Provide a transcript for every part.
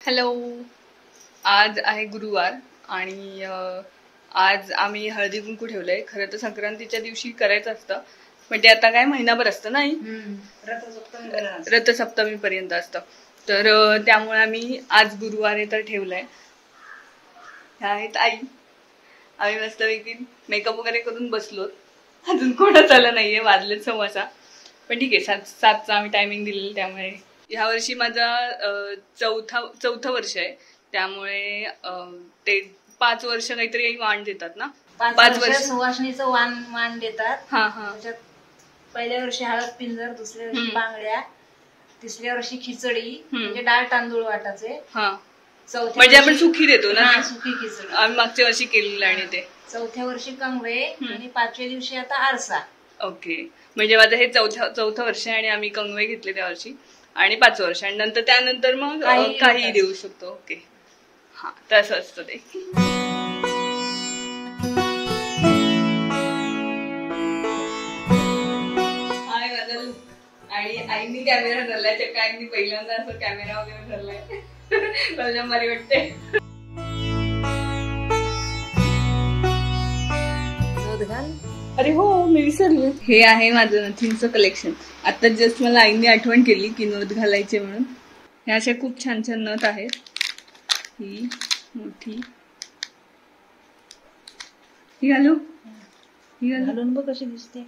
Hello. आज आहे गुरुवार आणि आज आम्ही हळदी कुंकू ठेवलंय. खरं तर संक्रांतीच्या दिवशी करायचं असतं, पण ते आता काय महिनाभर असतं नाही, रथसप्तमी पर्यंत असतं. तर त्यामुळे आम्ही आज गुरुवार तर ठेवलंय. ह्या आहेत आई. आम्ही मस्तपैकी मेकअप वगैरे करून बसलो. अजून कोणाच आलं नाहीये, वाजलेत 6:15. पण ठीक आहे, 7चा आम्ही टायमिंग दिलेलं. त्यामुळे ह्या वर्षी माझा चौथं वर्ष आहे. त्यामुळे ते 5 वर्ष काहीतरी वाण देतात ना. 5 वर्ष सुवासणीचं वाण देतात. हा हा. पहिल्या वर्षी हळद पिंजर, दुसऱ्या वर्षी बांगड्या, तिसऱ्या वर्षी खिचडी म्हणजे डाळ तांदूळ वाटायचे. म्हणजे आपण सुखी देतो ना, सुखी खिचडी आम्ही मागच्या वर्षी केलेलं. आणि ते चौथ्या वर्षी कंगवे आणि 5व्या दिवशी आता आरसा. ओके. म्हणजे माझं हे चौथं वर्ष आहे आणि आम्ही कंगवे घेतले त्या वर्षी, आणि 5 वर्ष, आणि नंतर त्यानंतर मग काही देऊ शकतो. ओके. हा, तसं असतं ते. हाय माझं. आणि आईनी कॅमेरा धरलाय. चक्का आईनी पहिल्यांदा असं कॅमेरा वगैरे धरलाय. माझ्या बरी वाटते. अरे हो, मी विसरले. हे आहे माझं नथिंगचं कलेक्शन. आता जस्ट मला आईने आठवण केली की नथ घालायचे म्हणून. हे अशा खूप छान छान नथ आहेत. ही मोठी, ही घालू, ही घालून बघ कशी दिसते.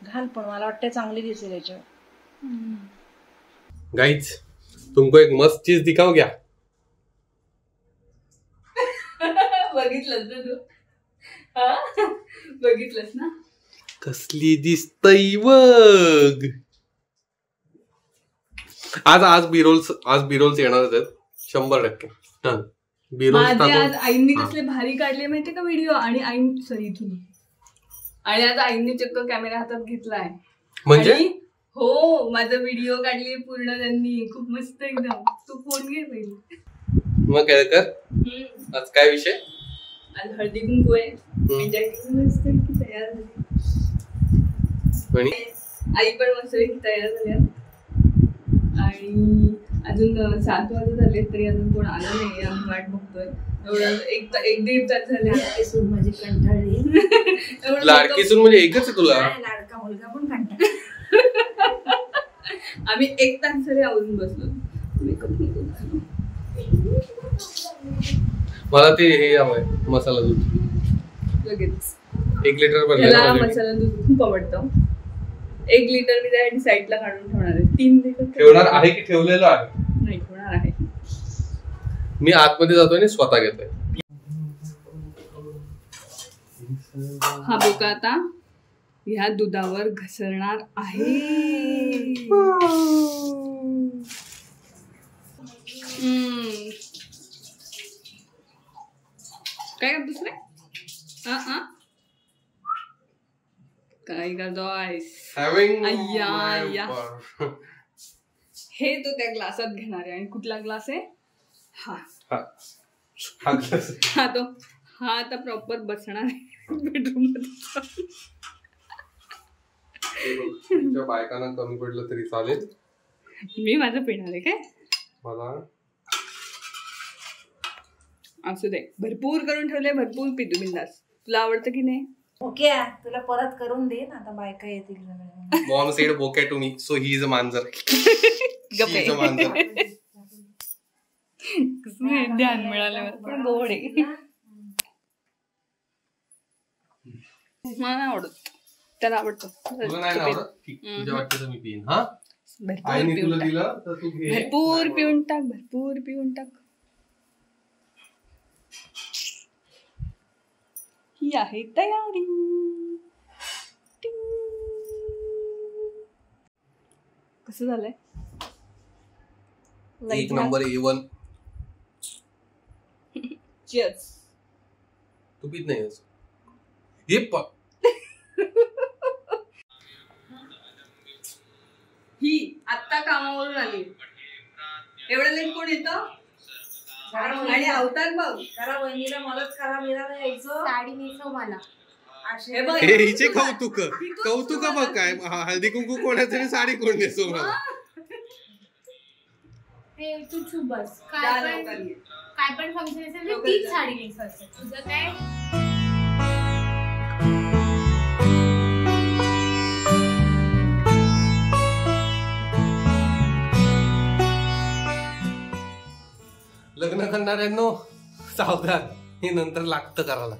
घाल, पण मला वाटतं चांगली दिसेल याच्यावर. गाइस, तुमको एक मस्त चीज दिखाओ क्या? बघितलंस ना तू? बघितलंस ना? कसली दिसतय बघ. आज बिरोल्स येणारच आहेत 100%. माझे आज आईंनी कसले भारी काढले माहितीये का व्हिडिओ. आणि इथून आणि आज आईंनी चक्क कॅमेरा हातात घेतलाय. म्हणजे हो, माझा व्हिडिओ काढली पूर्ण त्यांनी. खूप मस्त एकदम. तू फोन घे पहिले. मग काय कर. आज काय विषय? आज हळदी कुंकू आहे. तयार झाली. आई पण मस्त तयार झाल्या. आणि अजून 7 वाजत झाले तरी अजून कोण आलं नाही. आम्ही वाट बघतोय. एवढं 1-1.5 तास झाले. माझी कंटाळली. लाडकी सून म्हणजे एकच आहे तुला? लाडका मुलगा पण कंटाळला. आम्ही 1 तास झाले आवरून बसलो. मला ते हे हवंय, मसाला दूध. लगेच 1 लिटर भरलेला मसाला दूध खूप आवडतं. 1 लिटर मी त्यासाठी साईडला काढून ठेवणार आहे. 3 लिटर ठेवणार आहे की ठेवलेलं आहे? नाही, ठेवणार आहे. मी आतमध्ये जातोय आणि स्वतः घेतोय. हा बोका आता ह्या दुधावर घसरणार आहे. काय करतोस रे? काय करतोयस? हे तो त्या ग्लासात घेणार आहे. आणि कुठला ग्लास आहे? हा तो. हा आता प्रॉपर बसणार आहे बेडरूम मध्ये. तुमच्या बायकांना कमी पडलं तरी चालेल. मी माझं पिणार आहे काय? मला असू दे. भरपूर करून ठेवले. भरपूर पितो बिंदास. तुला आवडतं की नाही? ओके, तुला परत करून दे ना. आता बायका येतील. Mom said bouquet to me, so he is a मांजर. गप्पे. ध्यान मिळालं. पण गोड आहे. मला आवडत. त्याला आवडतं. तुझ्या वाटतं मी पिईन. हा, भरपूर पिऊन टाक. भरपूर पिऊन टाक. ही आहे तयारी. कसं झालंय? 1 नंबर A1. Cheers. तू पित नाही हे ही आत्ता कामावरून आली. एवढं लेट कोण येतं? आणि अवतार बघ. करा बहिणीला मदत करा. मीरा यायचं. साडी नेसव मला. हिचे कौतुक बघ. काय हळदी कुंकू कोणाचं साडी कोण नेसो मला. तू चूप बस. जा काय लवकर पण ये. काय पण फंक्शन असेल तर लवकर तीच जा. साडी नेसायचं. तुझं काय? लग्न करणाऱ्यांनो सावधान, हे नंतर लागतं करायला.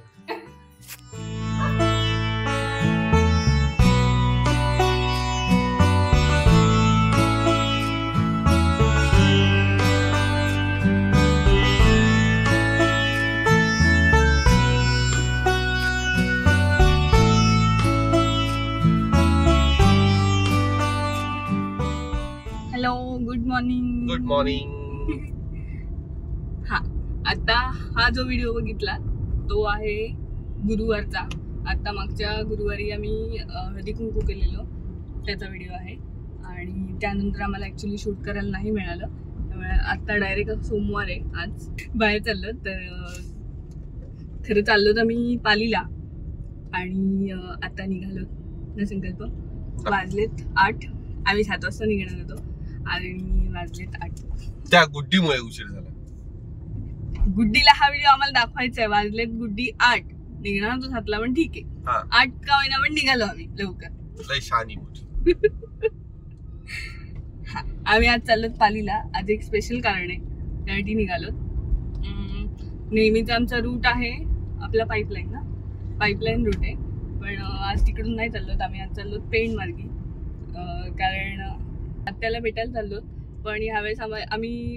Hello, good morning. Good morning. हा, आता हा जो व्हिडिओ बघितला तो आहे गुरुवारचा. आता मागच्या गुरुवारी आम्ही हळदी कुंकू केलेलो त्याचा व्हिडिओ आहे. आणि त्यानंतर आम्हाला ॲक्च्युली शूट करायला नाही मिळालं. त्यामुळे आता डायरेक्ट सोमवार आहे, आज बाहेर चाललो. तर खरं चाललो तर आम्ही पालीला. आणि आता निघालो ना संकल्प. वाजलेत 8. आम्ही 7 वाजता निघणार होतो आणि वाजलेत 8. त्या गुड्डीमुळे उशीर झाला. गुड्डीला हा व्हिडिओ आम्हाला दाखवायचा आहे. वाजलेत गुड्डी 8. निघणार होतो 7ला, पण ठीक आहे. 8 का होईना पण निघालो आम्ही लवकर. लय शानी मोठी. आम्ही आज चाललो पालीला. आज एक स्पेशल कारण आहे, त्यासाठी निघालो. नेहमीचा आमचा रूट आहे आपला पाईपलाईन ना, पाईपलाईन रूट आहे. पण आज तिकडून नाही चाललो. आम्ही आज चाललो पेण मार्गी. कारण आत्याला भेटायला चाललो. पण ह्यावेळेस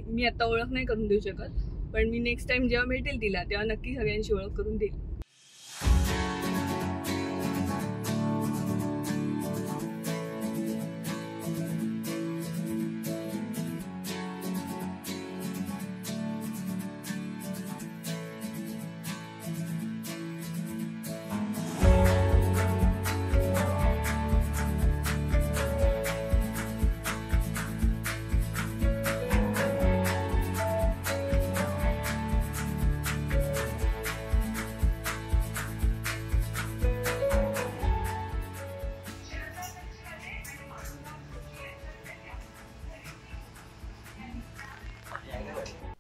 मी आता ओळख नाही करून देऊ शकत. पण मी नेक्स्ट टाइम जेव्हा भेटेल तिला तेव्हा नक्की सगळ्यांची ओळख करून देईल.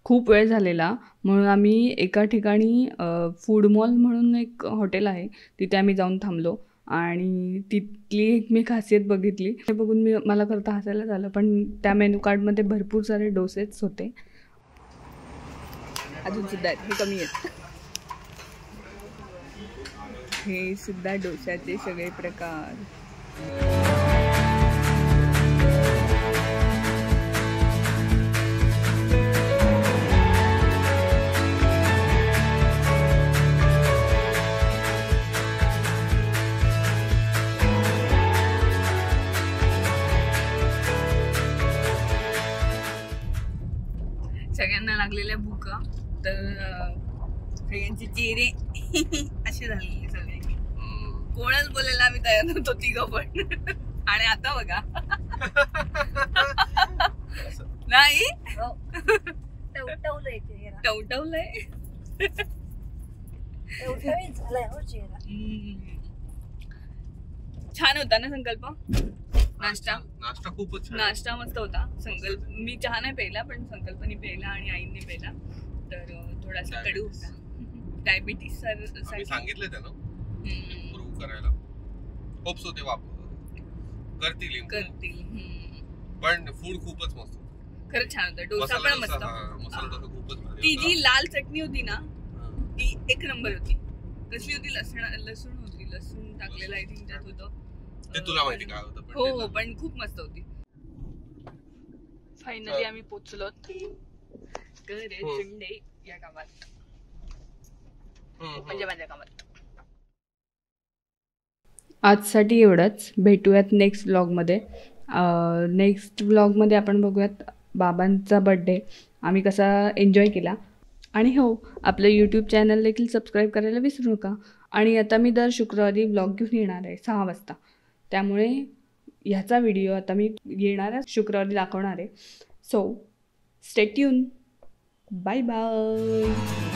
खूप वेळ झालेला म्हणून आम्ही एका ठिकाणी फूड मॉल म्हणून एक हॉटेल आहे तिथे आम्ही जाऊन थांबलो. आणि तिथली एक मी खासियत बघितली. हे बघून मला खरं तर हसायला झालं. पण त्या मेनू कार्डमध्ये भरपूर सारे डोसेच होते. अजून सुद्धा हे कमी आहेत. हे सुद्धा डोस्याचे सगळे प्रकार. सगळ्यांना लागलेल्या भुका. तर सगळ्यांचे चेहरे असे झालेले सगळे. कोणच बोलायला आम्ही तयार नव्हतो तिघं पण. आणि आता बघा नाही टवटवलंय. छान होता ना संकल्प नाश्ता. खूपच छान. नाश्ता मस्त होता. संकल्प मी चहा नाही प्यायला पण संकल्पनी प्यायला आणि आईने प्यायला. तर थोडासा कडू होता. डायबिटीस सांगितलं त्यानं इम्प्रूव्ह करायला. होप सो ते करतील. पण फूड खूपच मस्त होतं. खरंच छान होतं. डोसा पण मस्त. मसाला डोसा खूपच भारी ती होता. जी लाल चटणी होती ना ती एक नंबर होती. कसली होती? लसूण होती. लसूण टाकलेलं आय थिंक त्यात होतं. ते तुला माहिती काय होतं? हो पण खूप मस्त होती. फायनली आम्ही पोचलो शिंदे या गावात. म्हणजे माझ्या गावात. आजसाठी एवढंच. भेटूयात नेक्स्ट व्लॉगमध्ये. नेक्स्ट व्लॉगमध्ये आपण बघूयात बाबांचा बड्डे आम्ही कसा एन्जॉय केला. आणि हो, आपलं यूट्यूब चॅनल देखील सबस्क्राईब करायला विसरू नका. आणि आता मी दर शुक्रवारी व्लॉग घेऊन येणार आहे 6 वाजता. त्यामुळे ह्याचा व्हिडिओ आता मी येणाऱ्या शुक्रवारी दाखवणार आहे. So stay tuned. Bye bye.